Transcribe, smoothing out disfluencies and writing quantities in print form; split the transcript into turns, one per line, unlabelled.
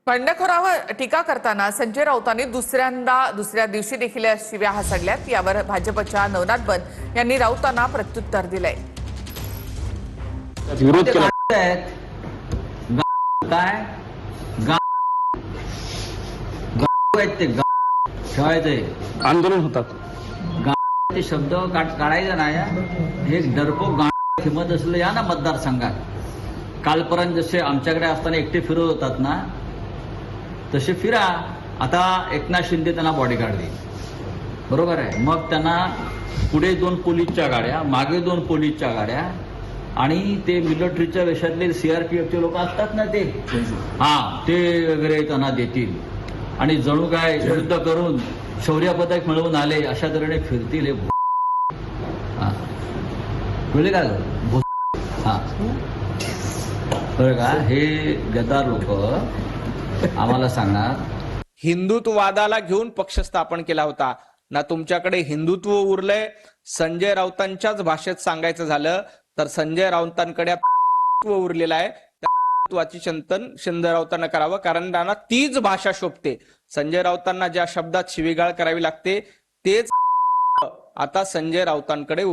बंडखोरावर टीका करताना संजय राऊतांनी दुसऱ्या दिवशी देखील शिव्या हासडल्यात। यावर भाजपच्या नवनाथ बन यांनी राऊतांना प्रत्युत्तर दिलंय।
विरोध केला
काय
आंदोलन होतात
ते शब्द काढायचा नाही। हे डरपोक हिमत असलं या ना मतदारसंघात कालपर्यंत जसे आमच्याकडे असताना एकटे फिरत होतात ना तसे फिरा। आता एकनाथ शिंदे त्यांना बॉडीगार्ड देईल, बरोबर आहे। मग त्यांना पुढे 2 पोलीसच्या गाड्या, मागे 2 पोलीसच्या गाड्या आणि ते मिलिटरीच्या वेशातले सीआरपीएफचे लोक असतात ना ते ते वगैरे त्यांना देतील आणि जणू काय युद्ध करून शौर्य पदक मिळवून आले अशा तऱ्हेने फिरतील। हे कळले का बरं का? हे गद्दार लोक आम्हाला सांगणार
हिंदुत्ववादाला घेऊन पक्ष स्थापन केला होता ना। तुमच्याकडे हिंदुत्व उरलंय। संजय राऊतांच्याच भाषेत सांगायचं झालं तर संजय राऊतांकडे उरलेला आहे। हिंदुत्वाची चिंतन संजय राऊतांना करावं, कारण त्यांना तीच भाषा शोभते। संजय राऊतांना ज्या शब्दात शिवीगाळ करावी लागते तेच आता संजय राऊतांकडे